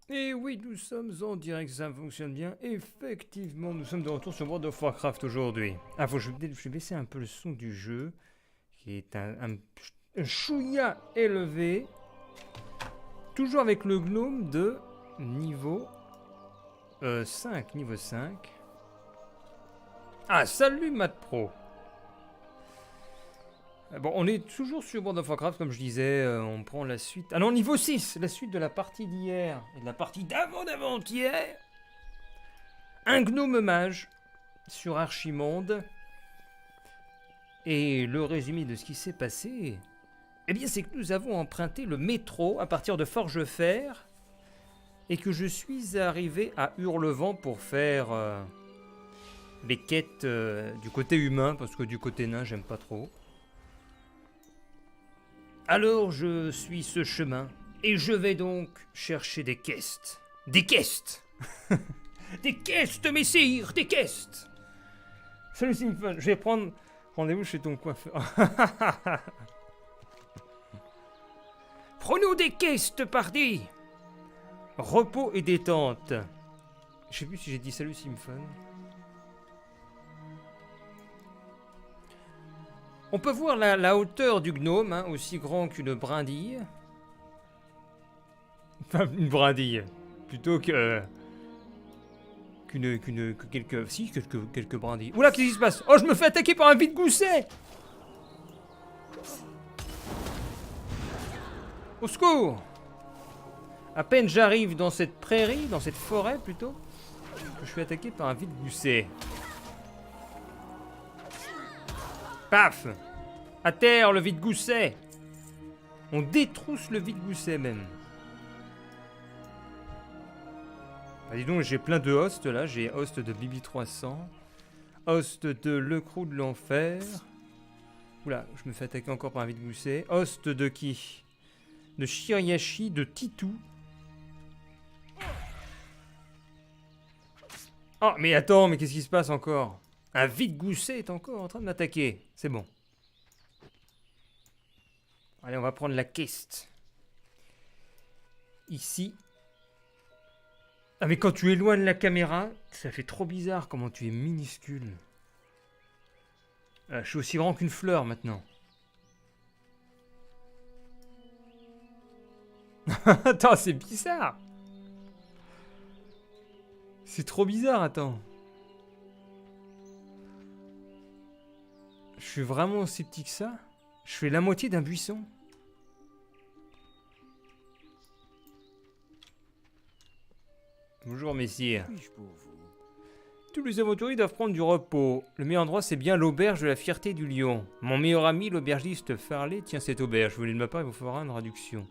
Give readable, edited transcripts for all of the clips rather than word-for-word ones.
Et oui, nous sommes en direct, ça fonctionne bien. Effectivement, nous sommes de retour sur World of Warcraft aujourd'hui. Ah, je vais baisser un peu le son du jeu, qui est un chouïa élevé. Toujours avec le gnome de niveau 5. Niveau 5. Ah, salut Matt Pro. Bon, on est toujours sur World of Warcraft, comme je disais, on prend la suite. Ah non, niveau 6, la suite de la partie d'hier et de la partie d'avant-hier. Un gnome mage sur Archimonde. Et le résumé de ce qui s'est passé, eh bien, c'est que nous avons emprunté le métro à partir de Forgefer et que je suis arrivé à Hurlevent pour faire les quêtes du côté humain, parce que du côté nain, j'aime pas trop. Alors je suis ce chemin et je vais donc chercher des quests. Des quests. Des quests, messire, des quests. Salut Simphon, je vais prendre rendez-vous chez ton coiffeur. Prenons des quests, pardi. Repos et détente. Je sais plus si j'ai dit salut Simphon. On peut voir la hauteur du gnome, hein, aussi grand qu'une brindille. Enfin, une brindille. Plutôt que... que quelques... Si, quelques brindilles. Oula, qu'est-ce qui se passe? Oh, je me fais attaquer par un vide-gousset! Au secours! À peine j'arrive dans cette prairie, dans cette forêt plutôt, que je suis attaqué par un vide-gousset. Paf! À terre, le vide-gousset! On détrousse le vide-gousset même. Ah, dis donc, j'ai plein de hosts là. J'ai host de Bibi300, host de Le Crew de l'Enfer. Oula, je me fais attaquer encore par un vide-gousset. Host de qui? De Shiriashi, de Titou. Oh, mais attends, mais qu'est-ce qui se passe encore? Un vide-gousset est encore en train de m'attaquer. C'est bon. Allez, on va prendre la quest. Ici. Ah, mais quand tu éloignes la caméra, ça fait trop bizarre comment tu es minuscule. Ah, je suis aussi grand qu'une fleur maintenant. Attends, c'est bizarre. C'est trop bizarre, attends. Je suis vraiment aussi petit que ça? Je fais la moitié d'un buisson. Bonjour, messire. Tous les aventuriers doivent prendre du repos. Le meilleur endroit, c'est bien l'auberge de la Fierté du Lion. Mon meilleur ami, l'aubergiste Farley, tient cette auberge. Vous voulez de ma part, il vous fera une réduction.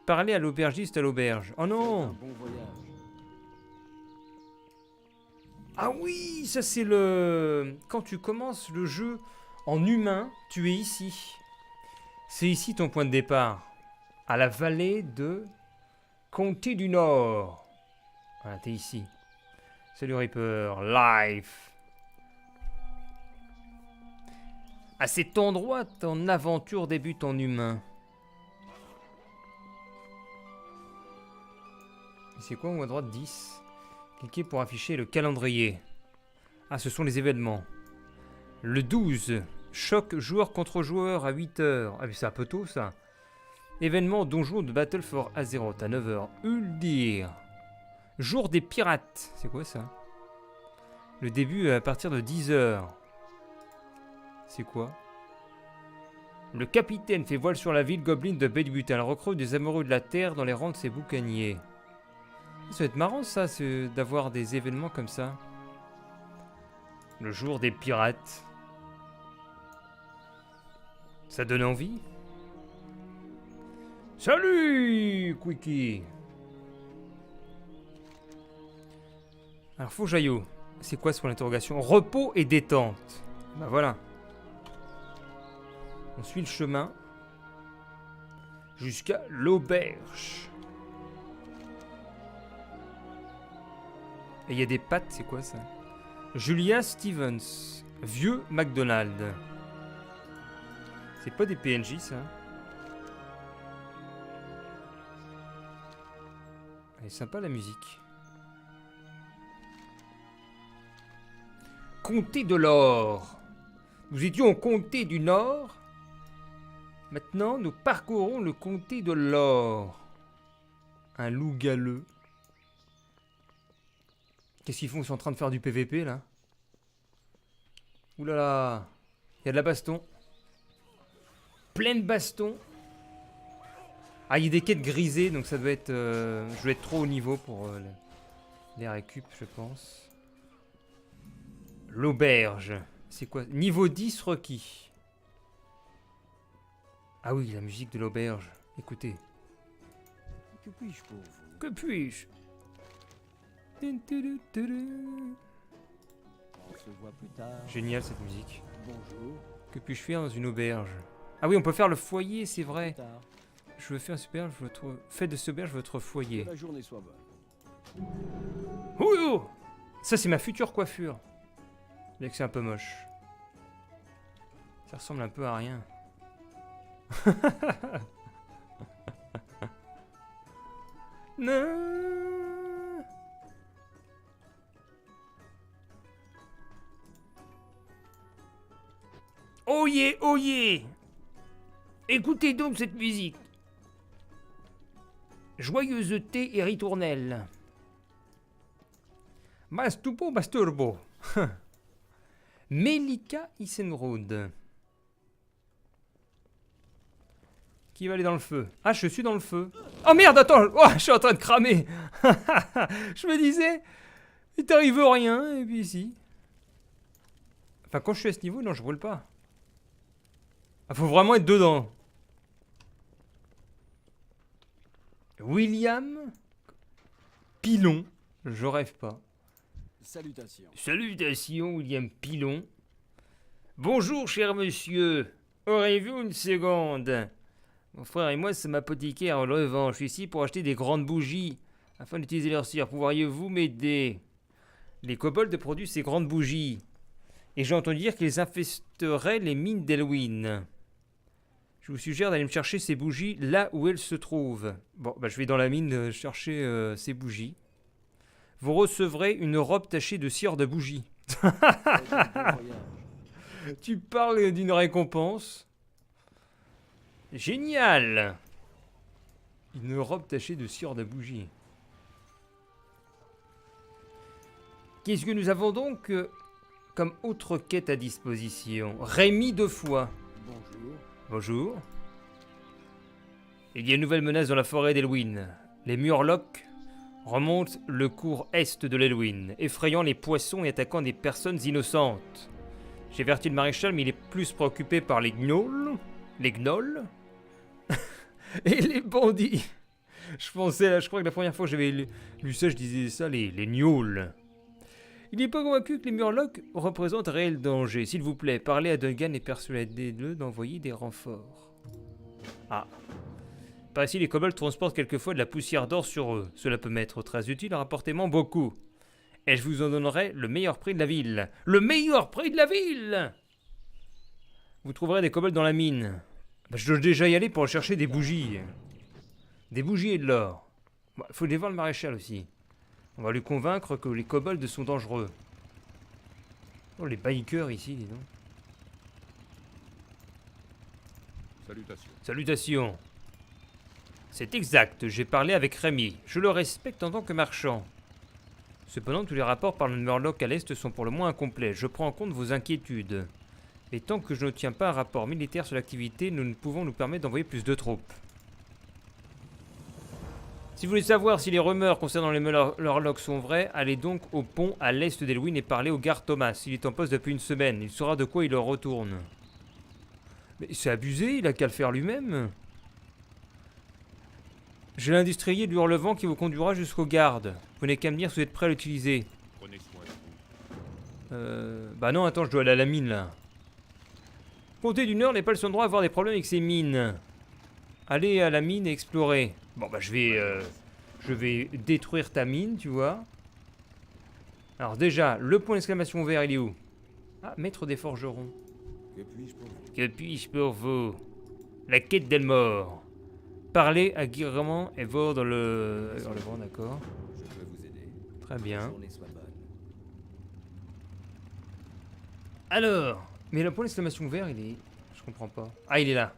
Parlez à l'aubergiste à l'auberge. Oh non! Ah oui, ça c'est le... Quand tu commences le jeu en humain, tu es ici. C'est ici ton point de départ. À la vallée de Comté du Nord. Voilà, t'es ici. Salut Reaper, life. À cet endroit, ton aventure débute en humain. C'est quoi en haut à droite? 10. Cliquez pour afficher le calendrier. Ah, ce sont les événements. Le 12. Choc joueur contre joueur à 8h. Ah, mais c'est un peu tôt ça. Événement donjon de Battle for Azeroth à 9h. Uldir. Jour des pirates. C'est quoi ça? Le début à partir de 10h. C'est quoi? Le capitaine fait voile sur la ville goblin de Baie-du-Butin. Elle recrute des amoureux de la terre dans les rangs de ses boucaniers. Ça va être marrant ça, d'avoir des événements comme ça. Le jour des pirates. Ça donne envie. Salut, Quickie. Alors, faut que j'aille où? C'est quoi ce point d'interrogation? Repos et détente. Bah voilà. On suit le chemin jusqu'à l'auberge. Et il y a des pattes, c'est quoi ça? Julia Stevens. Vieux McDonald. C'est pas des PNJ ça? Elle est sympa la musique. Comté de l'or. Nous étions au comté du Nord. Maintenant, nous parcourons le comté de l'or. Un loup galeux. Qu'est-ce qu'ils font? Ils sont en train de faire du PVP là. Ouh là là. Il y a de la baston. Plein de baston. Ah, il y a des quêtes grisées, donc ça doit être... je vais être trop haut niveau pour les récup, je pense. L'auberge. C'est quoi? Niveau 10 requis. Ah oui, la musique de l'auberge. Écoutez. Que puis-je pour vous? Que puis-je? On se voit plus tard. Génial cette musique. Bonjour. Que puis-je faire dans une auberge? Ah oui, on peut faire le foyer, c'est vrai. Plus tard. Je veux faire une auberge, votre... Faites de cette auberge votre foyer. Que la journée soit bonne. Oh, oh, ça c'est ma future coiffure. Bien que c'est un peu moche. Ça ressemble un peu à rien. Non. Oh yeah, oh yeah. Écoutez donc cette musique. Joyeuseté et ritournelle. Mastupo masturbo. Melika Isenrod. Qui va aller dans le feu? Ah, je suis dans le feu. Oh merde, attends, oh, je suis en train de cramer. Je me disais, il t'arrive rien, et puis ici. Enfin, quand je suis à ce niveau, non, je brûle pas. Ah, faut vraiment être dedans. William Pilon. Je rêve pas. Salutations. Salutations, William Pilon. Bonjour, cher monsieur. Aurez-vous une seconde? Mon frère et moi sommes apothicaires en Levant. Je suis ici pour acheter des grandes bougies afin d'utiliser leur cire. Pourriez-vous m'aider? Les kobolds produisent ces grandes bougies. Et j'ai entendu dire qu'ils infesteraient les mines d'Elwyn. Je vous suggère d'aller me chercher ces bougies là où elles se trouvent. Bon, bah je vais dans la mine chercher ces bougies. Vous recevrez une robe tachée de cire de bougie. Tu parles d'une récompense? Génial! Une robe tachée de cire de bougie. Qu'est-ce que nous avons donc comme autre quête à disposition? Rémi 2 fois. Bonjour. Bonjour. Il y a une nouvelle menace dans la forêt d'Elwyn. Les Murlocs remontent le cours est de l'Elwyn, effrayant les poissons et attaquant des personnes innocentes. J'ai averti le maréchal, mais il est plus préoccupé par les gnolls, et les bandits. Je crois que la première fois que j'avais lu ça, je disais ça, les gnolls. Il n'est pas convaincu que les Murlocs représentent un réel danger. S'il vous plaît, parlez à Duncan et persuadez-le d'envoyer des renforts. Ah. Par ici, les kobolds transportent quelquefois de la poussière d'or sur eux. Cela peut m'être très utile, rapportez-moi beaucoup. Et je vous en donnerai le meilleur prix de la ville. Le meilleur prix de la ville! Vous trouverez des kobolds dans la mine. Bah, je dois déjà y aller pour chercher des bougies. Des bougies et de l'or. Bah, faut aller voir le maréchal aussi. On va lui convaincre que les kobolds sont dangereux. Oh, les bikers ici, dis donc. Salutations. Salutations. C'est exact, j'ai parlé avec Rémi. Je le respecte en tant que marchand. Cependant, tous les rapports parlant de Murloc à l'Est sont pour le moins incomplets. Je prends en compte vos inquiétudes. Et tant que je n'obtiens pas un rapport militaire sur l'activité, nous ne pouvons nous permettre d'envoyer plus de troupes. Si vous voulez savoir si les rumeurs concernant les Murlocs sont vraies, allez donc au pont à l'est d'Elwyn et parlez au garde Thomas. Il est en poste depuis une semaine. Il saura de quoi il leur retourne. Mais c'est abusé, il a qu'à le faire lui-même. J'ai l'industrier du Hurlevent qui vous conduira jusqu'au garde. Vous n'avez qu'à me dire si vous êtes prêt à l'utiliser. Prenez soin de vous. Bah non, attends, je dois aller à la mine là. Comté du Nord n'est pas le seul endroit à avoir des problèmes avec ses mines. Allez à la mine et explorer. Bon bah je vais détruire ta mine, tu vois. Alors déjà, le point d'exclamation vert, il est où? Ah, maître des forgerons. Que puis-je pour vous? Que puis-je pour vous? La quête d'Elmore. Parler agréablement et voir dans le vent, d'accord. Je peux vous aider. Très bien. Journée soit bonne. Alors, mais le point d'exclamation vert, il est... Je comprends pas. Ah, il est là.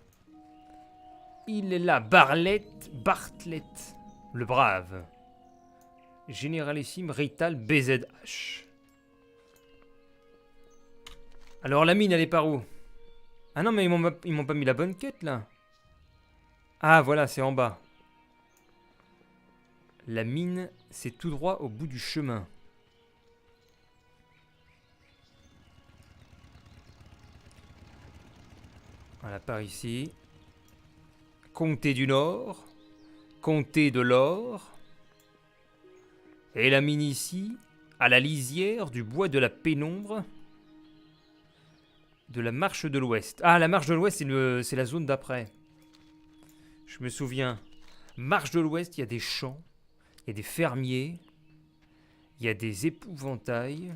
Il est là. Bartlett. Le brave. Généralissime Rital BZH. Alors, la mine, elle est par où? Ah non, mais ils m'ont pas mis la bonne quête, là. Ah, voilà, c'est en bas. La mine, c'est tout droit au bout du chemin. Voilà, par ici. Comté du Nord. Comté de l'Or. Et la mine ici, à la lisière du bois de la pénombre. De la marche de l'Ouest. Ah, la marche de l'Ouest, c'est la zone d'après. Je me souviens. Marche de l'Ouest, il y a des champs. Il y a des fermiers. Il y a des épouvantails.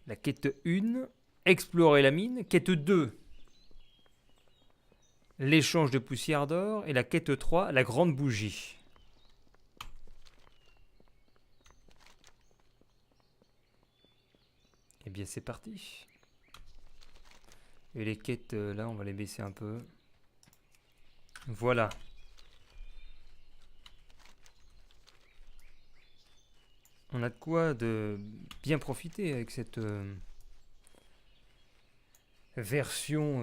La quête 1, explorer la mine. Quête 2, l'échange de poussière d'or. Et la quête 3, la grande bougie. Eh bien, c'est parti. Et les quêtes, là, on va les baisser un peu. Voilà. On a de quoi de bien profiter avec cette version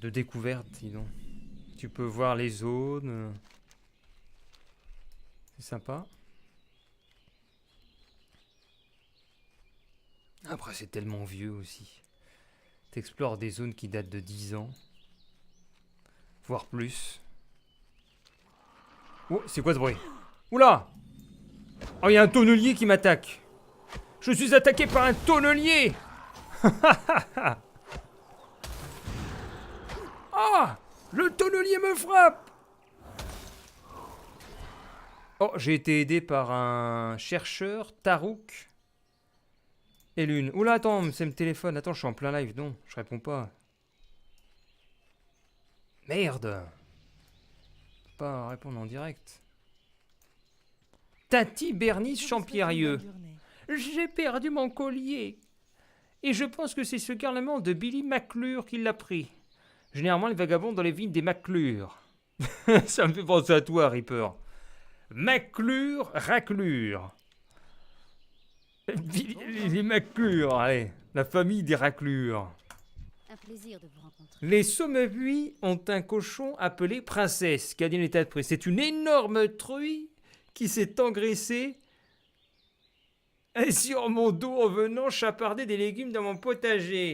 de découverte, disons. Tu peux voir les zones. C'est sympa. Après, c'est tellement vieux aussi. T'explores des zones qui datent de 10 ans. Voire plus. Oh, c'est quoi ce bruit? Oula! Oh, il y a un tonnelier qui m'attaque. Je suis attaqué par un tonnelier. Ah! Le tonnelier me frappe! Oh, j'ai été aidé par un chercheur, Tarouk. Et l'une. Oula, attends, c'est le téléphone. Attends, je suis en plein live. Non, je réponds pas. Merde! Je peux pas répondre en direct. Tati Bernice Champierrieux. J'ai perdu mon collier. Et je pense que c'est ce garnement de Billy McClure qui l'a pris. Généralement, les vagabonds dans les vignes des McClure. Ça me fait penser à toi, Reaper. McClure, raclure. Les McClure, allez. La famille des raclures. Un plaisir de vous rencontrer. Les Sommebuis ont un cochon appelé Princesse, qui a dit un état de prix. C'est une énorme truie qui s'est engraissée sur mon dos en venant chaparder des légumes dans mon potager.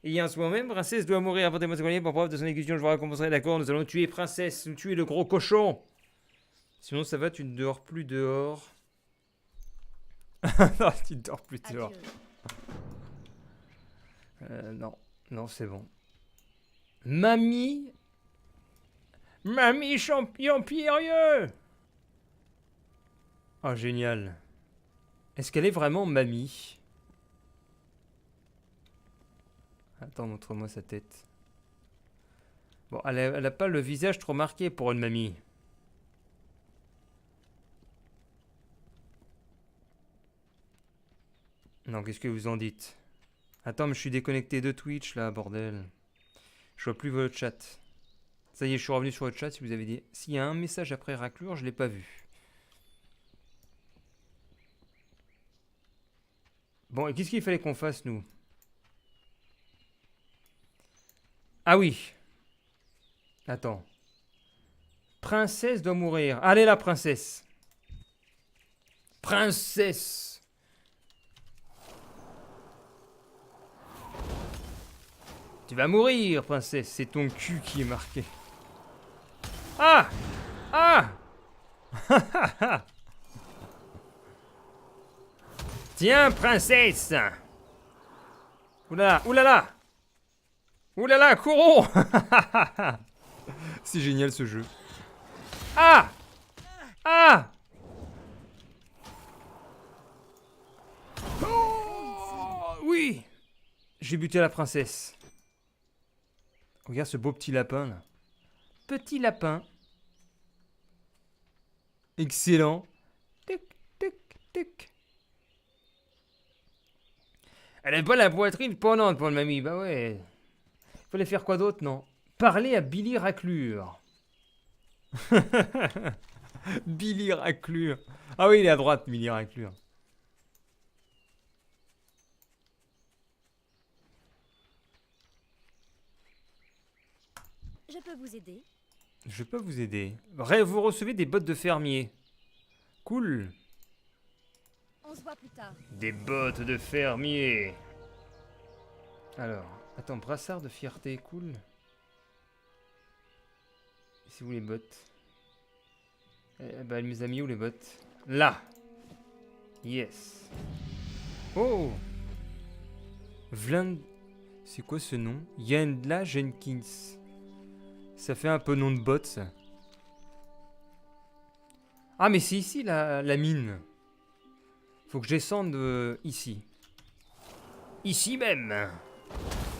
Et il y a un ce moment même, Princesse doit mourir. Apportez-moi ce collier pour preuve de son exécution, je vous récompenserai. D'accord, nous allons tuer Princesse, nous tuer le gros cochon. Sinon ça va, tu ne dors plus dehors. Non, tu ne dors plus dehors. Non, non, c'est bon. Mamie Champion Pierrieux. Oh, génial. Est-ce qu'elle est vraiment mamie? Attends, montre-moi sa tête. Bon, elle a pas le visage trop marqué pour une mamie. Non, qu'est-ce que vous en dites? Attends, mais je suis déconnecté de Twitch, là, bordel. Je vois plus votre chat. Ça y est, je suis revenu sur votre chat, si vous avez dit... S'il y a un message après raclure, je l'ai pas vu. Bon, et qu'est-ce qu'il fallait qu'on fasse, nous? Ah oui. Attends. Princesse doit mourir. Allez, la princesse. Princesse. Tu vas mourir, princesse. C'est ton cul qui est marqué. Ah! Ah! Tiens, princesse! Oulala, oulala! Oulala, courons! C'est génial ce jeu. Ah! Ah! Oh! Oui! J'ai buté la princesse. Regarde ce beau petit lapin là. Petit lapin. Excellent. Tic, tic, tic. Elle a pas la poitrine pendante pour le mamie. Bah ouais. Fallait faire quoi d'autre, non? Parler à Billy Raclure. Billy Raclure. Ah oui, il est à droite, Billy Raclure. Je peux vous aider? Je peux vous aider. Vous recevez des bottes de fermier. Cool. On se voit plus tard. Des bottes de fermier. Alors, attends, brassard de fierté, cool. C'est où les bottes? Bah, elle nous a mis où les bottes? Là. Yes. Oh. Vland. C'est quoi ce nom? Yandla Jenkins. Ça fait un peu nom de botte, ça. Ah, mais c'est ici la mine. Faut que je descende ici. Ici même.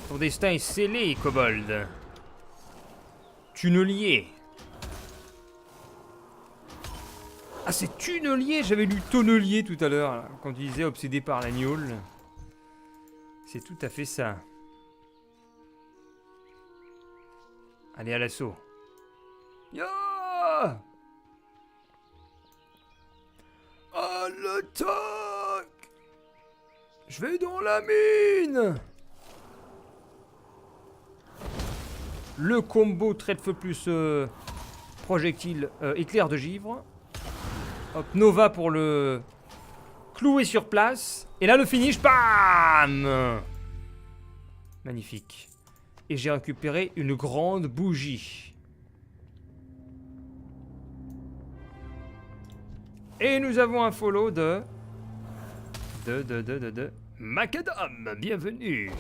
Ton destin est scellé, Kobold. Tunnelier. Ah, c'est tunnelier. J'avais lu tonnelier tout à l'heure, là, quand tu disais obsédé par la gnôle. C'est tout à fait ça. Allez, à l'assaut. Ya! À l'attaque! Je vais dans la mine! Le combo trait de feu plus projectile éclair de givre. Hop, Nova pour le clouer sur place. Et là, le finish, bam! Magnifique. Et j'ai récupéré une grande bougie. Et nous avons un follow de Macadam, bienvenue.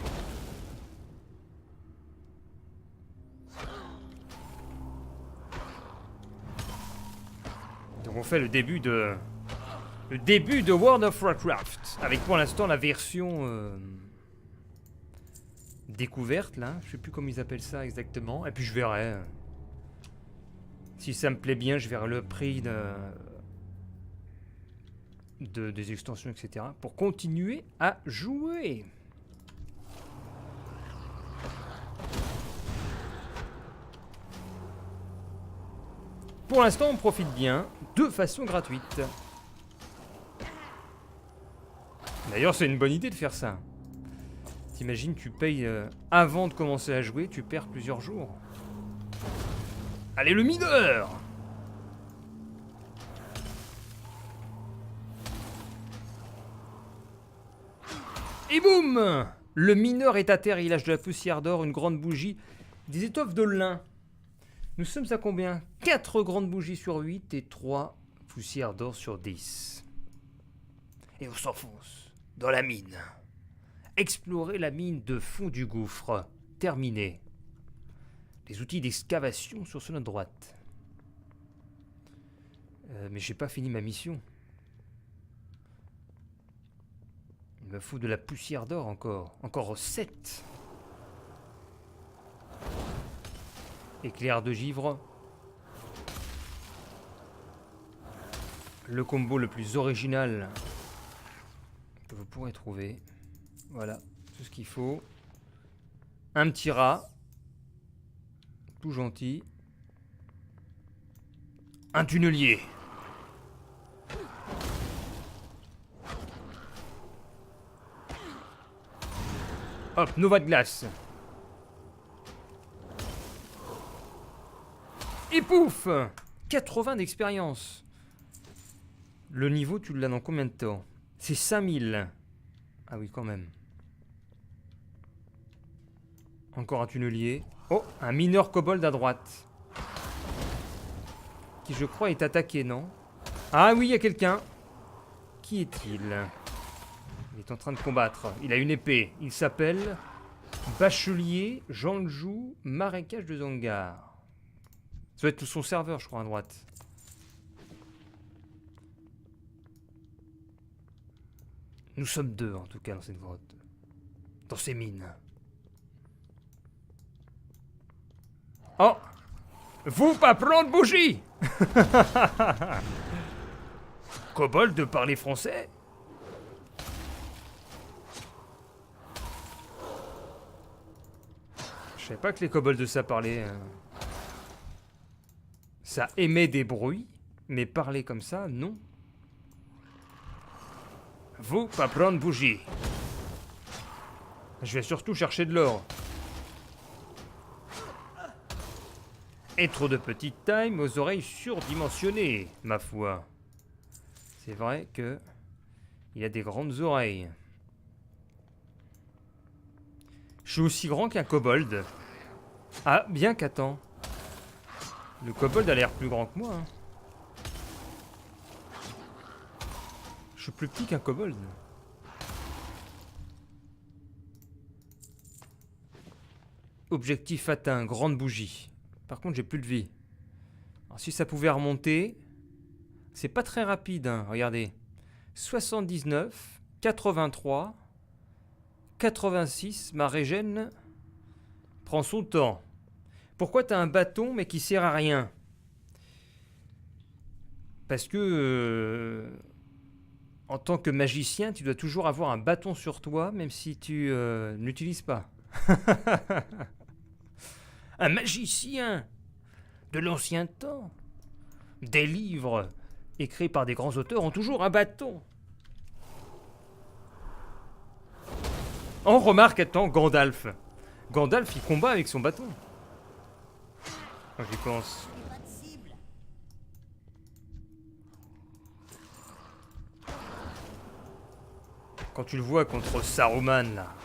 Donc on fait le début de World of Warcraft avec pour l'instant la version découverte là, je sais plus comment ils appellent ça exactement, et puis je verrai si ça me plaît bien, je verrai le prix des extensions, etc. pour continuer à jouer. Pour l'instant, on profite bien de façon gratuite. D'ailleurs, c'est une bonne idée de faire ça. T'imagines, tu payes avant de commencer à jouer, tu perds plusieurs jours. Allez, le mineur! Et boum! Le mineur est à terre, il lâche de la poussière d'or, une grande bougie, des étoffes de lin. Nous sommes à combien? 4 grandes bougies sur 8 et 3 poussières d'or sur 10. Et on s'enfonce dans la mine. Explorer la mine de fond du gouffre. Terminé. Les outils d'excavation sur notre droite. Mais j'ai pas fini ma mission. Il me faut de la poussière d'or encore. Encore 7. Éclair de givre. Le combo le plus original que vous pourrez trouver. Voilà, tout ce qu'il faut. Un petit rat. Tout gentil. Un tunnelier. Hop, Nova de glace. Et pouf! 80 d'expérience. Le niveau, tu l'as dans combien de temps? C'est 5000. Ah oui, quand même. Encore un tunnelier. Oh, un mineur kobold à droite. Qui, je crois, est attaqué, non? Ah oui, il y a quelqu'un. Qui est-il? Il est en train de combattre. Il a une épée. Il s'appelle Bachelier Janjou Marécage de Zangar. Ça doit être son serveur, je crois, à droite. Nous sommes 2, en tout cas, dans cette grotte. Dans ces mines. Oh! Vous pas prendre bougie! Kobold de parler français? Je savais pas que les kobolds ça parlait. Ça émet des bruits, mais parler comme ça, non. Vous pas prendre bougie. Je vais surtout chercher de l'or. Et trop de petite taille, mais aux oreilles surdimensionnées, ma foi. C'est vrai que il a des grandes oreilles. Je suis aussi grand qu'un kobold. Ah, bien qu'attends. Le kobold a l'air plus grand que moi. Hein. Je suis plus petit qu'un kobold. Objectif atteint, grande bougie. Par contre, j'ai plus de vie. Alors, si ça pouvait remonter... C'est pas très rapide, hein, regardez. 79, 83, 86, ma régène prend son temps. Pourquoi t'as un bâton mais qui sert à rien? Parce que... en tant que magicien, tu dois toujours avoir un bâton sur toi, même si tu n'utilises pas. Un magicien de l'ancien temps. Des livres écrits par des grands auteurs ont toujours un bâton. On remarque, attends, Gandalf. Gandalf, il combat avec son bâton. Quand j'y pense. Quand tu le vois contre Saruman, là.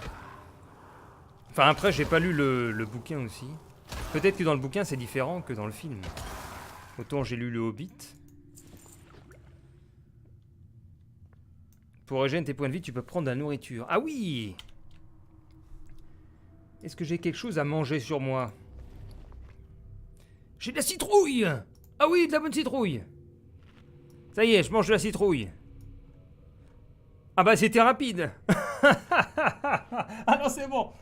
Enfin, après, j'ai pas lu le bouquin aussi. Peut-être que dans le bouquin, c'est différent que dans le film. Autant j'ai lu le Hobbit. Pour régénérer tes points de vie, tu peux prendre de la nourriture. Ah oui! Est-ce que j'ai quelque chose à manger sur moi? J'ai de la citrouille! Ah oui, de la bonne citrouille! Ça y est, je mange de la citrouille. Ah bah c'était rapide. Ah non, c'est bon.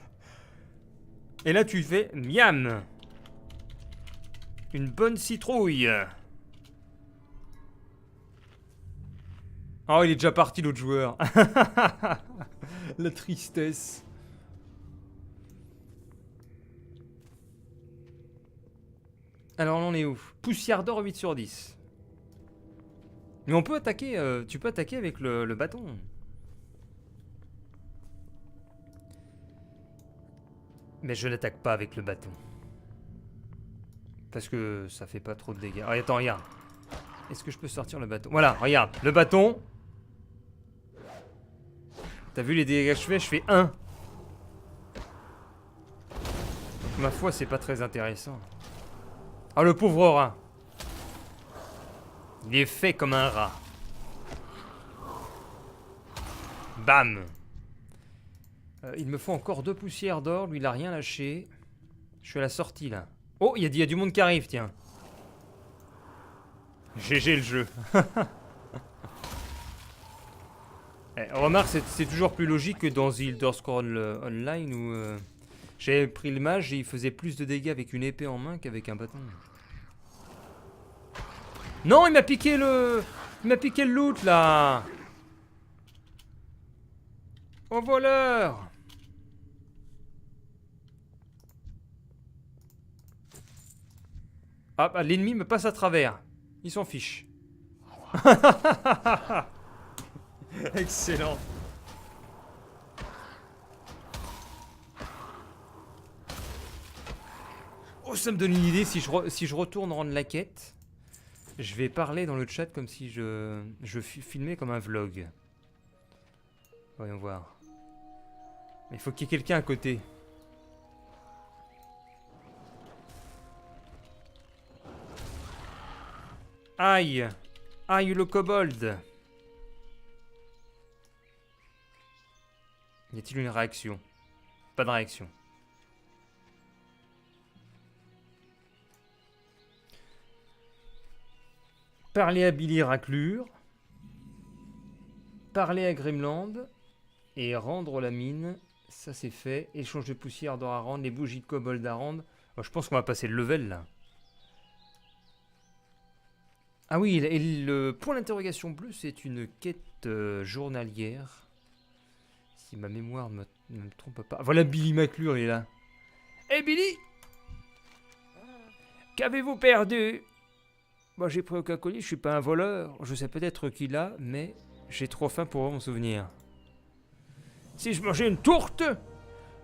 Et là tu fais miam. Une bonne citrouille. Oh, il est déjà parti l'autre joueur. La tristesse. Alors on est où? Poussière d'or 8 sur 10. Mais on peut attaquer, tu peux attaquer avec le bâton. Mais je n'attaque pas avec le bâton. Parce que ça fait pas trop de dégâts. Ah, attends, regarde. Est-ce que je peux sortir le bâton? Voilà, regarde, le bâton. T'as vu les dégâts que je fais? Je fais 1. Donc, ma foi, c'est pas très intéressant. Ah, le pauvre rat. Il est fait comme un rat. Bam. Il me faut encore 2 poussières d'or. Lui, il a rien lâché. Je suis à la sortie, là. Oh, il y a du monde qui arrive, tiens. GG le jeu. Remarque, c'est toujours plus logique que dans The Elder Scrolls Online où j'avais pris le mage et il faisait plus de dégâts avec une épée en main qu'avec un bâton. Non, il m'a piqué le... Il m'a piqué le loot, là. Oh, voleur. Ah, bah, l'ennemi me passe à travers. Il s'en fiche. Excellent. Oh, ça me donne une idée. Si je retourne rendre la quête, je vais parler dans le chat comme si je filmais comme un vlog. Voyons voir. Mais il faut qu'il y ait quelqu'un à côté. Aïe! Aïe le kobold! Y a-t-il une réaction? Pas de réaction. Parler à Billy Raclure. Parler à Grimland. Et rendre la mine. Ça c'est fait. Échange de poussière d'or à rendre. Les bougies de kobold à rendre. Bon, je pense qu'on va passer le level là. Ah oui, et le point d'interrogation bleu, c'est une quête journalière. Si ma mémoire ne me trompe pas. Voilà Billy McClure, il est là. Hé Billy! Qu'avez-vous perdu? Moi j'ai pris aucun colis, je suis pas un voleur. Je sais peut-être qui l'a, mais j'ai trop faim pour m'en souvenir. Si je mangeais une tourte,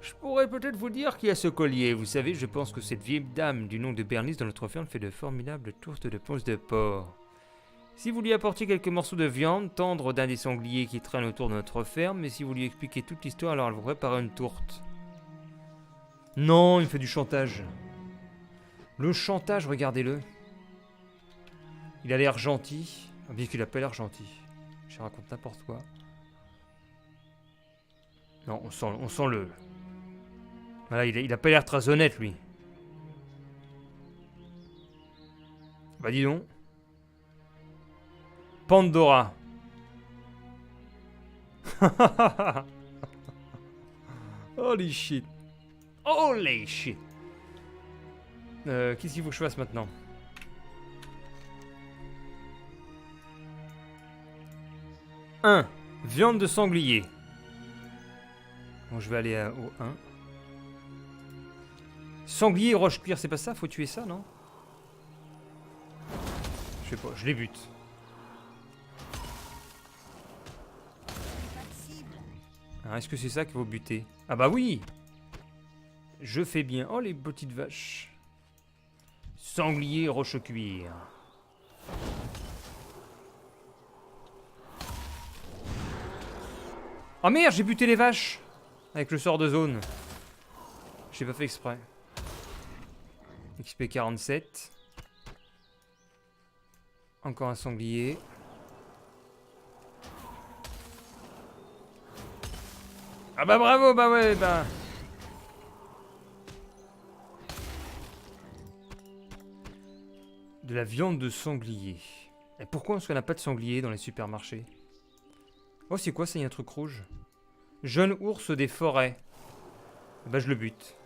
je pourrais peut-être vous dire qui a ce collier. Vous savez, je pense que cette vieille dame du nom de Bernice dans notre ferme fait de formidables tourtes de ponce de porc. Si vous lui apportiez quelques morceaux de viande tendre d'un des sangliers qui traînent autour de notre ferme, et si vous lui expliquez toute l'histoire, alors elle vous prépare une tourte. Non, il me fait du chantage. Le chantage, regardez-le. Il a l'air gentil, bien qu'il a pas l'air gentil. Je raconte n'importe quoi. Non, on sent le... Voilà, il a pas l'air très honnête, lui. Bah dis donc. Pandora. Holy shit. Holy shit. Qu'est-ce qu'il faut que je fasse maintenant? Un. Viande de sanglier. Bon, je vais aller au 1. Sanglier et roche cuire, c'est pas ça? Faut tuer ça, non? Je sais pas, je les bute. Alors, est-ce que c'est ça qu'il faut buter? Ah bah oui! Je fais bien. Oh, les petites vaches. Sanglier et roche cuire. Oh merde, j'ai buté les vaches! Avec le sort de zone. J'ai pas fait exprès. XP 47. Encore un sanglier. Ah bah bravo, bah ouais, bah... De la viande de sanglier. Et pourquoi est-ce qu'on n'a pas de sanglier dans les supermarchés? Oh, c'est quoi ça? Il y a un truc rouge. Jeune ours des forêts. Bah je le bute.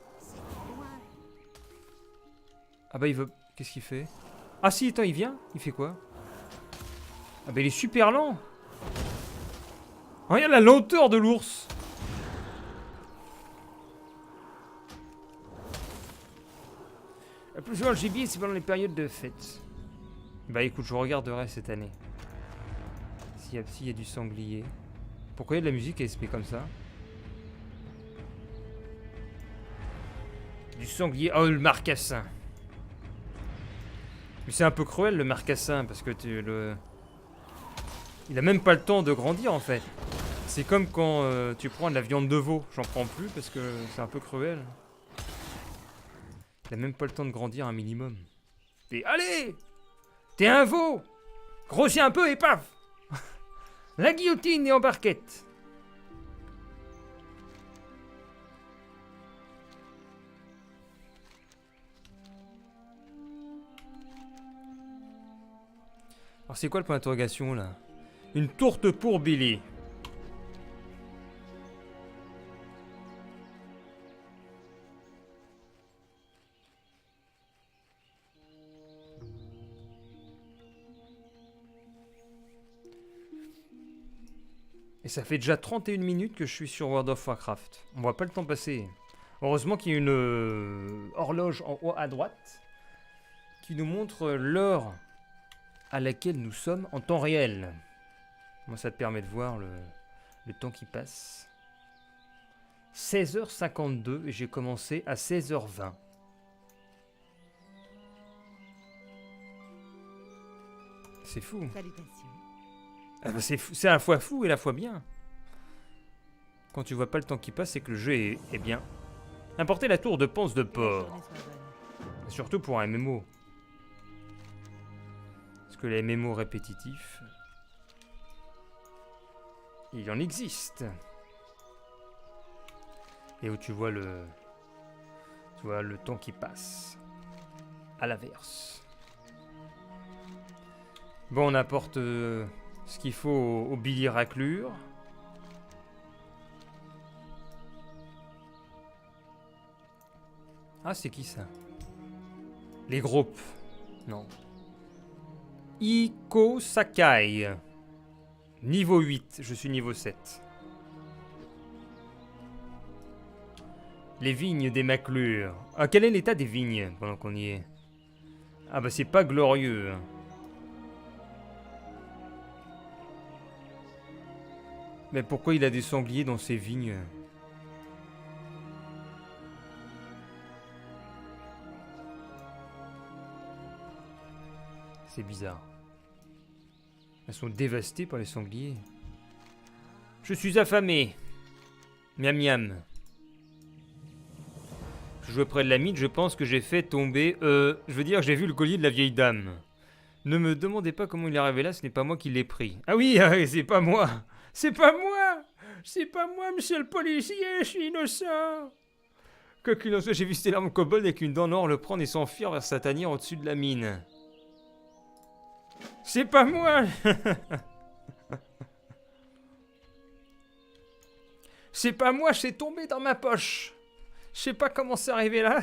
Ah bah il veut... Qu'est-ce qu'il fait? Ah si, attends, il vient? Il fait quoi? Ah bah il est super lent. Regarde la lenteur de l'ours. Plus souvent le gibier, c'est pendant les périodes de fête. Bah écoute, je regarderai cette année. S'il y a du sanglier. Pourquoi il y a de la musique ASP comme ça? Du sanglier. Oh, le marcassin. Mais c'est un peu cruel le marcassin parce que il a même pas le temps de grandir en fait. C'est comme quand tu prends de la viande de veau. J'en prends plus parce que c'est un peu cruel. Il a même pas le temps de grandir un minimum. Et allez! T'es un veau! Grossis un peu et paf! La guillotine est en barquette. Alors c'est quoi le point d'interrogation là? Une tourte pour Billy. Et ça fait déjà 31 minutes que je suis sur World of Warcraft. On voit pas le temps passer. Heureusement qu'il y a une horloge en haut à droite qui nous montre l'heure à laquelle nous sommes en temps réel. Moi, ça te permet de voir le temps qui passe. 16h52 et j'ai commencé à 16h20. C'est fou. Salutations. Ah bah c'est à la fois fou et à la fois bien. Quand tu vois pas le temps qui passe, c'est que le jeu est bien. Importer la tour de ponce de porc. Surtout pour un MMO. Parce que les MMO répétitifs, il en existe. Et où tu vois le temps qui passe. À l'inverse. Bon, on apporte ce qu'il faut au Billy raclure. Ah, c'est qui ça? Les groupes. Non. Iko Sakai. Niveau 8, je suis niveau 7. Les vignes des Maclures. Ah, quel est l'état des vignes pendant qu'on y est? Ah bah c'est pas glorieux. Mais pourquoi il a des sangliers dans ses vignes? C'est bizarre. Elles sont dévastées par les sangliers. Je suis affamé. Miam miam. Je jouais près de la mine, je pense que j'ai fait tomber... je veux dire, j'ai vu le collier de la vieille dame. Ne me demandez pas comment il est arrivé là, ce n'est pas moi qui l'ai pris. Ah oui, c'est pas moi. C'est pas moi. C'est pas moi, monsieur le policier, je suis innocent. Quoi qu'il en soit, j'ai vu cet énorme kobold avec une dent noire le prendre et s'enfuir vers sa tanière au-dessus de la mine. C'est pas moi. C'est pas moi, c'est tombé dans ma poche. Je sais pas comment c'est arrivé là.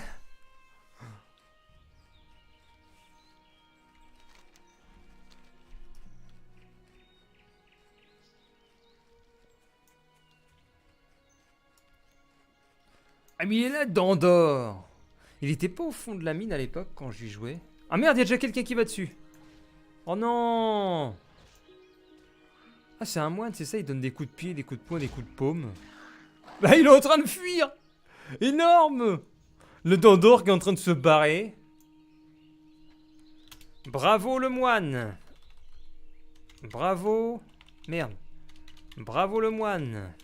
Ah mais il est là, Dandor. Il était pas au fond de la mine à l'époque quand j'y jouais. Ah merde, il y a déjà quelqu'un qui va dessus. Oh non. Ah c'est un moine, c'est ça, il donne des coups de pied, des coups de poing, des coups de paume. Bah il est en train de fuir. Énorme. Le Dandor qui est en train de se barrer. Bravo le moine. Bravo. Merde. Bravo le moine.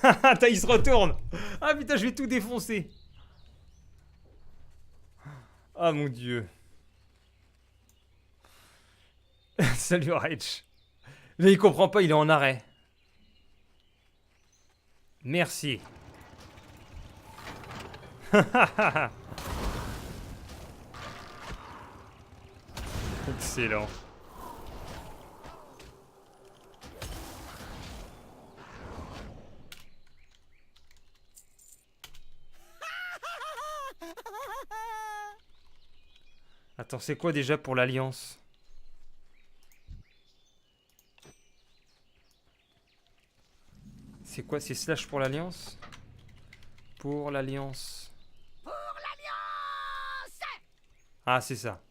Attends, il se retourne. Ah putain, je vais tout défoncer. Ah mon dieu. Salut Rage. Là il comprend pas, il est en arrêt. Merci. Excellent. Attends, c'est quoi déjà pour l'Alliance? C'est quoi? C'est slash pour l'Alliance? Pour l'Alliance. Pour l'Alliance! Ah, c'est ça.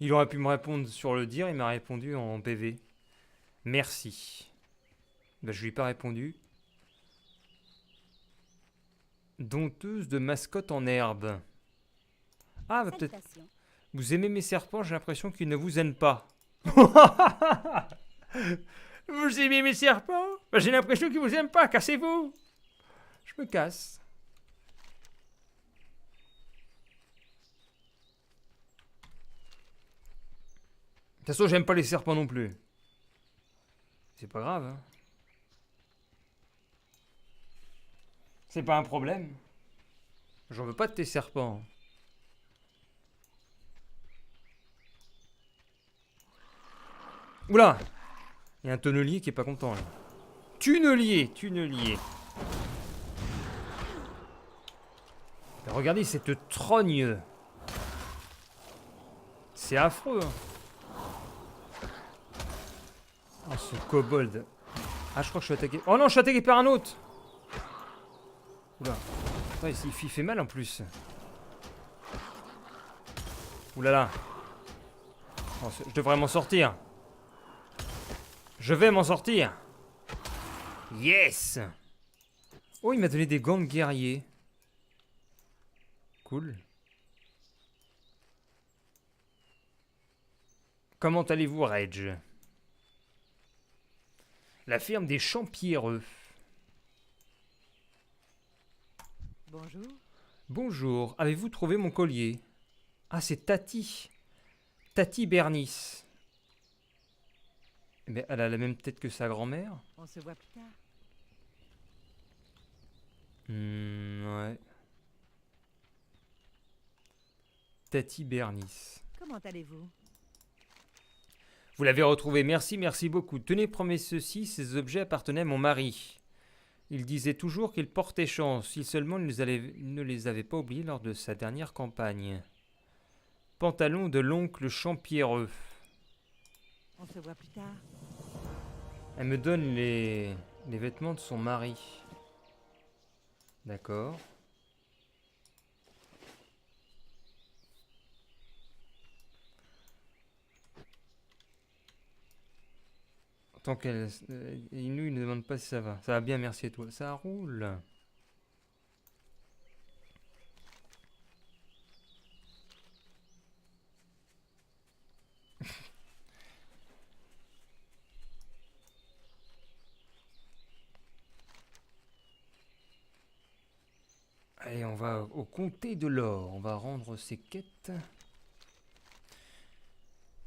Il aurait pu me répondre sur le dire, il m'a répondu en PV. Merci. Bah, je lui ai pas répondu. Dompteuse de mascotte en herbe. Ah, bah peut-être. Salutations. Vous aimez mes serpents, j'ai l'impression qu'ils ne vous aiment pas. Vous aimez mes serpents? Bah, j'ai l'impression qu'ils vous aiment pas, cassez-vous. Je me casse. De toute façon, j'aime pas les serpents non plus. C'est pas grave, hein. C'est pas un problème. J'en veux pas de tes serpents. Oula! Il y a un tonnelier qui est pas content là. Tunnelier! Tunnelier! Regardez cette trogne! C'est affreux! Hein. Oh ce kobold! Ah je crois que je suis attaqué. Oh non, je suis attaqué par un autre! Oula! Ouais, il fait mal en plus. Oulala! Oh, je devrais m'en sortir! Je vais m'en sortir. Yes. Oh, il m'a donné des gants de guerrier. Cool. Comment allez-vous, Rage? La ferme des Champierreux. Bonjour. Bonjour. Avez-vous trouvé mon collier? Ah, c'est Tati. Tati Bernice. Mais elle a la même tête que sa grand-mère? On se voit plus tard. Ouais. Tati Bernice. Comment allez-vous? Vous l'avez retrouvé, merci, merci beaucoup. Tenez, prenez ceci, ces objets appartenaient à mon mari. Il disait toujours qu'il portait chance, si seulement il ne les avait pas oubliés lors de sa dernière campagne. Pantalon de l'oncle Champierreux. On se voit plus tard. Elle me donne les vêtements de son mari. D'accord. Tant qu'elle... Inou, il ne demande pas si ça va. Ça va bien, merci à toi. Ça roule. Allez, on va au comté de l'or. On va rendre ces quêtes.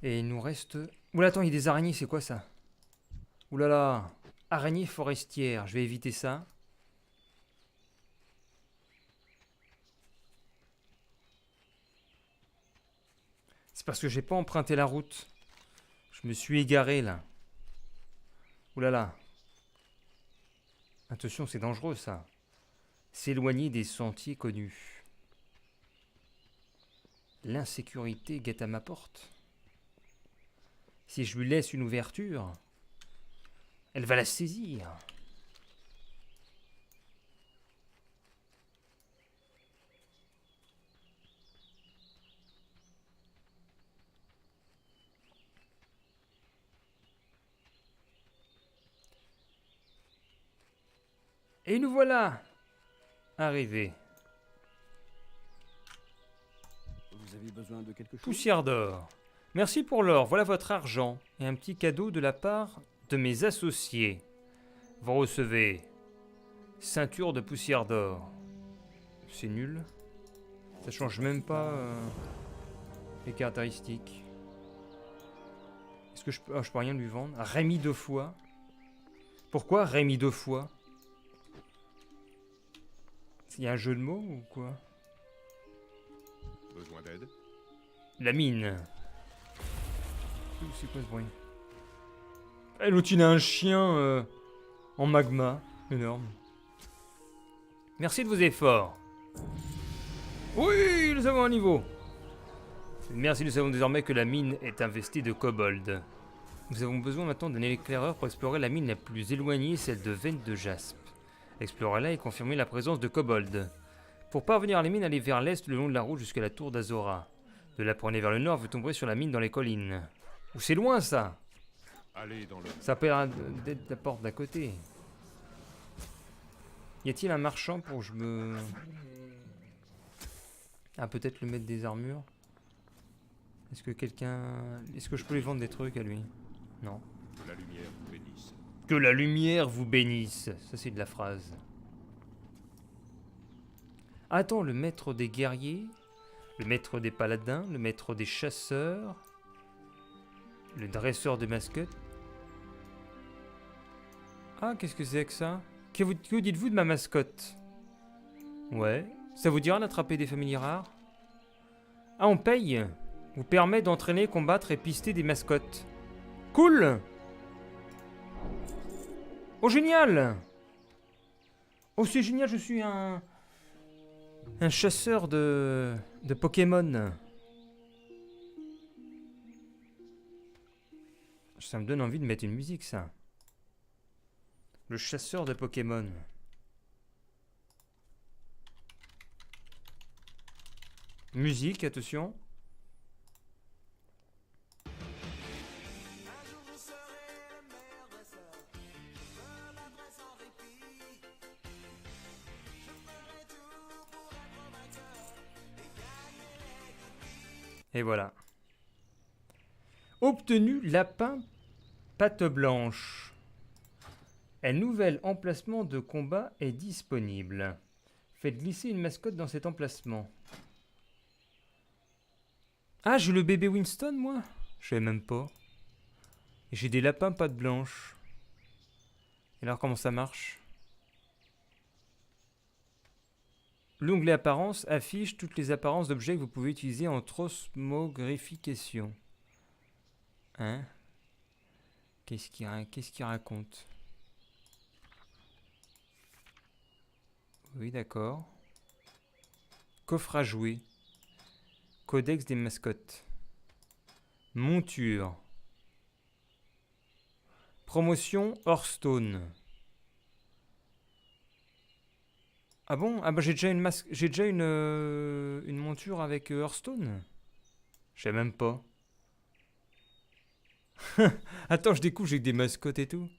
Et il nous reste... Oula, attends, il y a des araignées, c'est quoi ça? Oula là, araignée forestière, je vais éviter ça. C'est parce que j'ai pas emprunté la route. Je me suis égaré là. Oula là. Attention, c'est dangereux ça. S'éloigner des sentiers connus. L'insécurité guette à ma porte. Si je lui laisse une ouverture, elle va la saisir. Et nous voilà arrivés. Vous avez besoin de quelque chose? Poussière d'or. Merci pour l'or, voilà votre argent et un petit cadeau de la part de mes associés. Vous recevez ceinture de poussière d'or. C'est nul. Ça change même pas les caractéristiques. Est-ce que je peux rien lui vendre? Rémi 2 fois. Pourquoi Rémi 2 fois? Il y a un jeu de mots ou quoi? Besoin d'aide? La mine. C'est quoi ce bruit? Eh, l'autre il a un chien en magma. Énorme. Merci de vos efforts. Oui, nous avons un niveau. Merci, nous savons désormais que la mine est investie de kobolds. Nous avons besoin maintenant d'un éclaireur pour explorer la mine la plus éloignée, celle de veine de jaspe. Explorez-la et confirmez la présence de kobolds. Pour parvenir à la mine, allez vers l'est le long de la route jusqu'à la tour d'Azora. De là, prenez vers le nord, vous tomberez sur la mine dans les collines. Ou c'est loin ça? Allez dans le... Ça peut être la porte d'à côté. Y a-t-il un marchand pour que je me... Ah, peut-être le mettre des armures. Est-ce que quelqu'un... Est-ce que je peux lui vendre des trucs à lui? Non. Que la lumière vous bénisse. Que la lumière vous bénisse. Ça, c'est de la phrase. Attends, le maître des guerriers, le maître des paladins, le maître des chasseurs, le dresseur de mascottes. Ah, qu'est-ce que c'est que ça? Que dites-vous de ma mascotte? Ouais. Ça vous dira d'attraper des familiers rares? Ah, on paye. Vous permet d'entraîner, combattre et pister des mascottes. Cool! Oh, génial! Oh, c'est génial, je suis un chasseur de Pokémon. Ça me donne envie de mettre une musique, ça. Le chasseur de Pokémon. Musique, attention. Et voilà. Obtenu lapin patte blanche. Un nouvel emplacement de combat est disponible. Faites glisser une mascotte dans cet emplacement. Ah, j'ai le bébé Winston, moi? Je savais même pas. Et j'ai des lapins patte blanche. Et alors, comment ça marche? L'onglet apparence affiche toutes les apparences d'objets que vous pouvez utiliser en transmogrification. Hein? Qu'est-ce qu'il raconte? Oui, d'accord. Coffre à jouer. Codex des mascottes. Monture. Promotion Hearthstone. Ah bon? Ah bah j'ai déjà une monture avec Hearthstone. Je sais même pas. Attends, je découvre, j'ai que des mascottes et tout.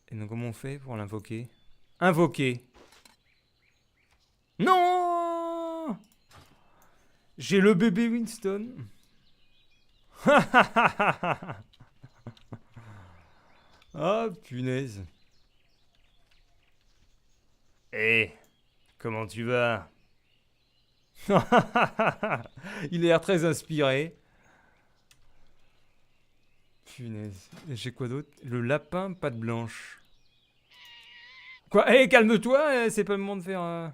Et donc comment on fait pour l'invoquer? Invoquer. Non! J'ai le bébé Winston. Ah, punaise. Eh, comment tu vas? Il a l'air très inspiré. Punaise. Et j'ai quoi d'autre? Le lapin patte blanche. Quoi? Eh, calme-toi, c'est pas le moment de faire...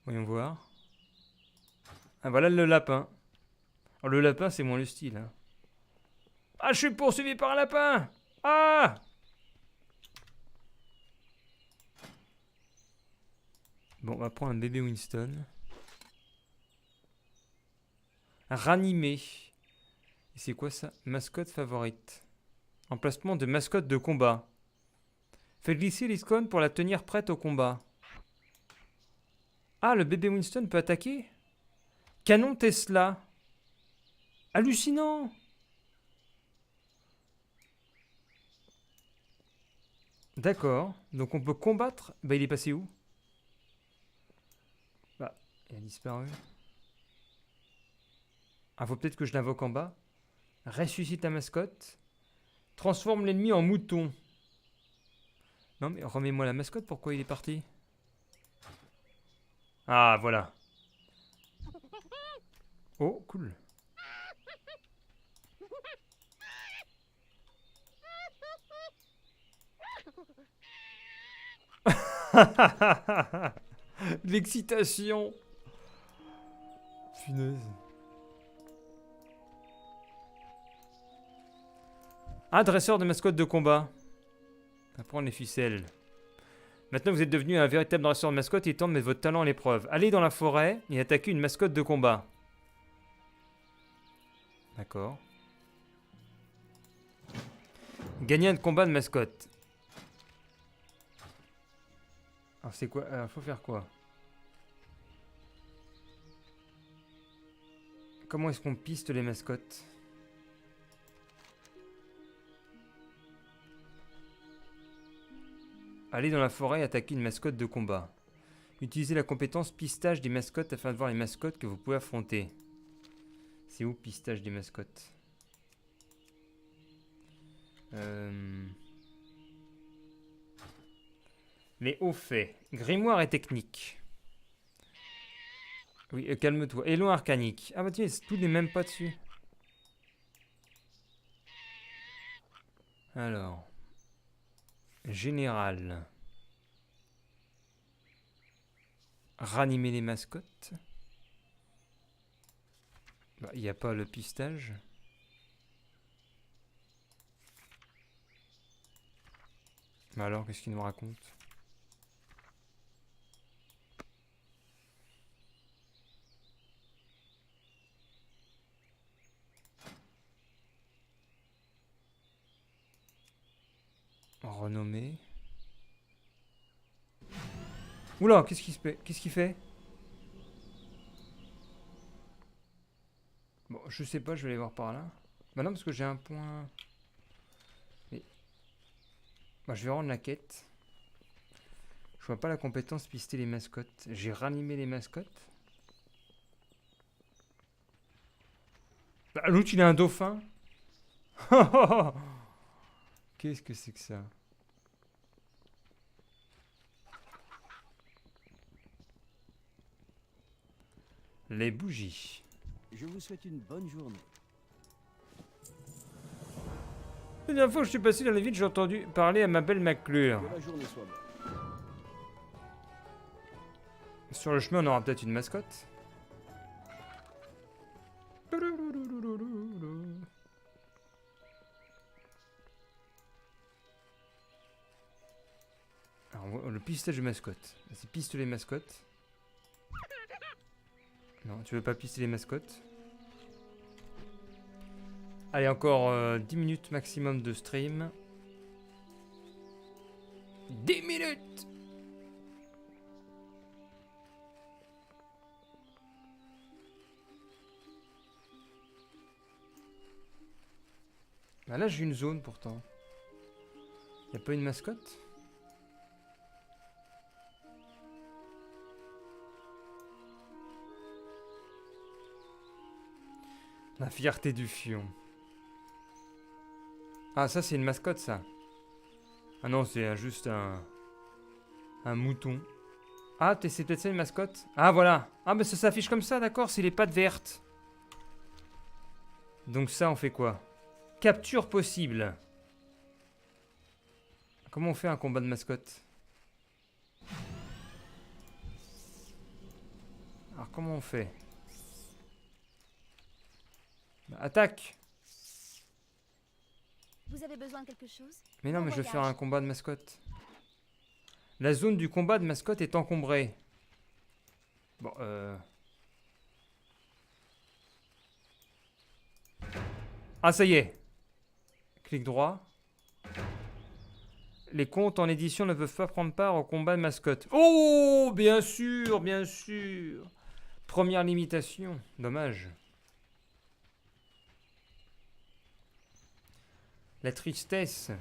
Voyons voir. Ah, voilà le lapin. Oh, le lapin, c'est moins le style. Hein. Ah, je suis poursuivi par un lapin! Ah! Bon, on va prendre un bébé Winston. Ranimé. Et c'est quoi ça? Mascotte favorite. Emplacement de mascotte de combat. Faites glisser l'icône pour la tenir prête au combat. Ah, le bébé Winston peut attaquer? Canon Tesla. Hallucinant! D'accord. Donc on peut combattre. Bah, il est passé où? Bah, il a disparu. Ah, faut peut-être que je l'invoque en bas. Ressuscite ta mascotte. Transforme l'ennemi en mouton. Non, mais remets-moi la mascotte, pourquoi il est parti? Ah, voilà. Oh, cool. L'excitation. Punaise. Ah, dresseur de mascotte de combat. Apprendre les ficelles. Maintenant vous êtes devenu un véritable dresseur de mascotte, il est temps de mettre votre talent à l'épreuve. Allez dans la forêt et attaquez une mascotte de combat. D'accord. Gagner un combat de mascotte. Alors c'est quoi? Alors faut faire quoi? Comment est-ce qu'on piste les mascottes? Allez dans la forêt et attaquer une mascotte de combat. Utilisez la compétence pistage des mascottes afin de voir les mascottes que vous pouvez affronter. C'est où pistage des mascottes? Les hauts faits. Grimoire et technique. Oui, calme-toi. Élan arcanique. Ah bah tiens, tous les mêmes pas dessus. Alors. Général. Ranimer les mascottes. Bah, il n'y a pas le pistage. Bah alors, qu'est-ce qu'il nous raconte? Renommé. Oula, qu'est-ce qu'il fait? Qu'est-ce qu'il fait? Bon, je sais pas, je vais aller voir par là. Bah non, parce que j'ai un point... Mais... Bah, je vais rendre la quête. Je vois pas la compétence pister les mascottes. J'ai ranimé les mascottes. Bah, l'autre, il a un dauphin. Qu'est-ce que c'est que ça? Les bougies. Je vous souhaite une bonne journée. La dernière fois que je suis passé dans la ville, j'ai entendu parler à ma belle Maclure. Que la journée soit bonne. Sur le chemin, on aura peut-être une mascotte. Alors, le pistage de mascotte. C'est pistolet mascotte. Non, tu veux pas pister les mascottes? Allez, encore 10 minutes maximum de stream. 10 minutes! Bah là, j'ai une zone pourtant. Y'a pas une mascotte? La fierté du fion. Ah, ça, c'est une mascotte, ça. Ah non, c'est juste un mouton. Ah, c'est peut-être ça une mascotte? Ah, voilà. Ah, mais ça s'affiche comme ça, d'accord, c'est les pattes vertes. Donc ça, on fait quoi? Capture possible. Comment on fait un combat de mascotte? Alors, comment on fait? Bah, attaque! Vous avez besoin de quelque chose? Mais non, Bon mais je veux faire voyage. un combat de mascotte. La zone du combat de mascotte est encombrée. Bon, Ah, ça y est. Clic droit. Les comptes en édition ne peuvent pas prendre part au combat de mascotte. Oh, bien sûr, bien sûr. Première limitation. Dommage. La tristesse.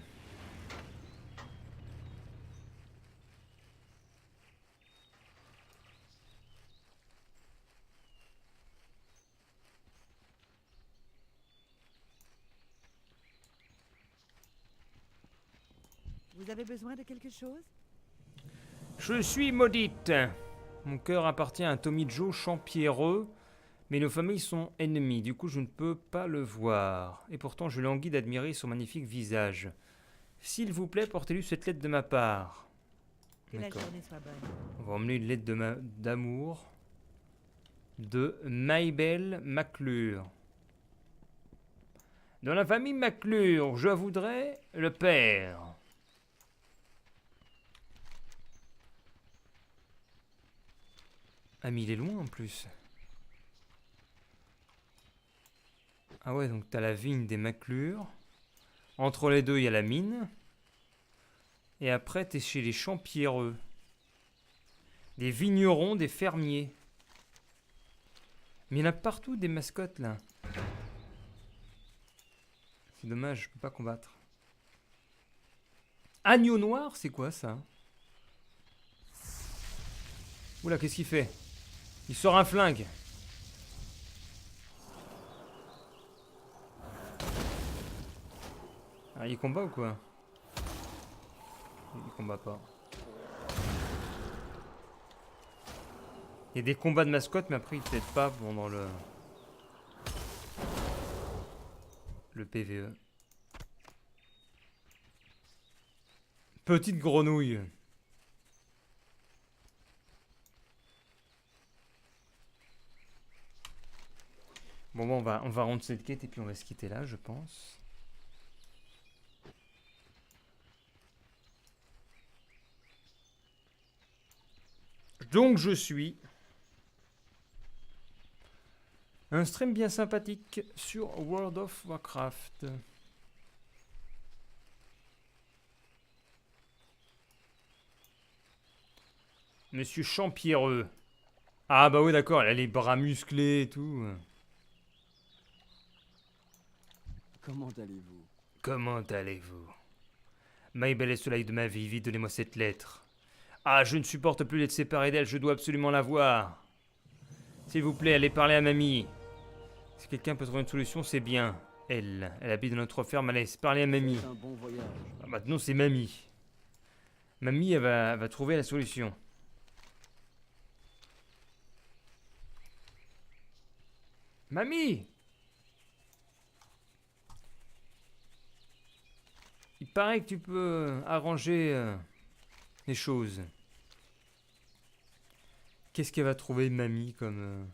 Vous avez besoin de quelque chose? Je suis maudite. Mon cœur appartient à Tommy Joe Champierreux, mais nos familles sont ennemies, du coup je ne peux pas le voir. Et pourtant je languis d'admirer son magnifique visage. S'il vous plaît, portez-lui cette lettre de ma part. Que la D'accord. journée soit bonne. On va emmener une lettre d'amour de Maybelle McClure. Dans la famille McClure, je voudrais le père. Ah mais il est loin en plus. Ah ouais, donc t'as la vigne des McClure. Entre les deux, il y a la mine. Et après, t'es chez les Champierreux. Des vignerons, des fermiers. Mais il y en a partout des mascottes là. C'est dommage, je peux pas combattre. Agneau noir, c'est quoi ça? Oula, qu'est-ce qu'il fait? Il sort un flingue. Ah, il combat ou quoi? Il combat pas. Il y a des combats de mascottes, mais après, il peut-être pas pendant le PVE. Petite grenouille. Bon, on va rendre cette quête et puis on va se quitter là, je pense. Donc je suis un stream bien sympathique sur World of Warcraft. Monsieur Champierreux. Ah bah oui d'accord, elle a les bras musclés et tout. Comment allez-vous? Comment allez-vous? Maybelle est soleil de ma vie, vite donnez-moi cette lettre. Ah, je ne supporte plus d'être séparé d'elle, je dois absolument la voir. S'il vous plaît, allez parler à mamie. Si quelqu'un peut trouver une solution, c'est bien. Elle habite dans notre ferme, allez parler à mamie. C'est un bon voyage. Ah, maintenant, c'est mamie. Mamie, elle va trouver la solution. Mamie! Il paraît que tu peux arranger les choses. Qu'est-ce qu'elle va trouver, mamie, comme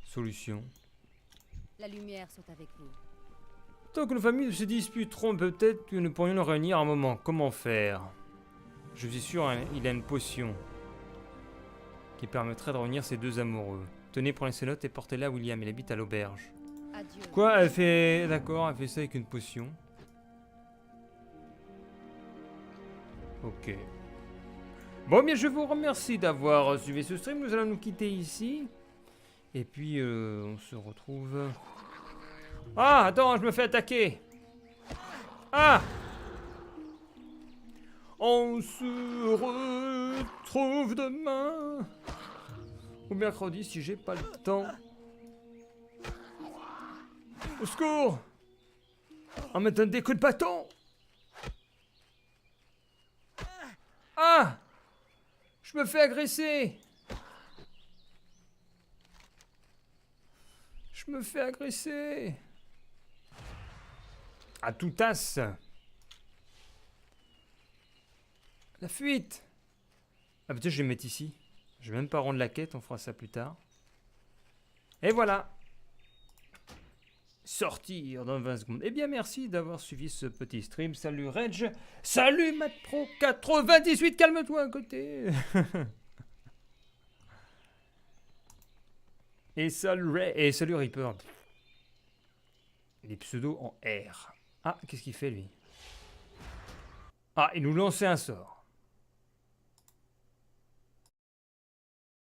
solution? La lumière soit avec vous. Tant que nos familles se disputeront, peut-être que nous pourrions nous réunir un moment. Comment faire? Je suis sûr, hein, il a une potion qui permettrait de réunir ces deux amoureux. Tenez, prenez ces notes et portez-les à William. Il habite à l'auberge. Adieu. Quoi? Elle fait... D'accord, elle fait ça avec une potion. Ok. Bon, bien, je vous remercie d'avoir suivi ce stream. Nous allons nous quitter ici. Et puis, on se retrouve... Ah, attends, je me fais attaquer. Ah! On se retrouve demain. Ou mercredi, si j'ai pas le temps. Au secours! On me donne des coups de bâton! Ah! Je me fais agresser! Je me fais agresser! À tout tasse! La fuite! Ah peut-être je vais me mettre ici. Je vais même pas rendre la quête, on fera ça plus tard. Et voilà! Sortir dans 20 secondes. Eh bien, merci d'avoir suivi ce petit stream. Salut Reg. Salut MatPro98. Calme-toi à côté. Et salut Reaper. Les pseudos en R. Ah, qu'est-ce qu'il fait lui? Ah, il nous lançait un sort.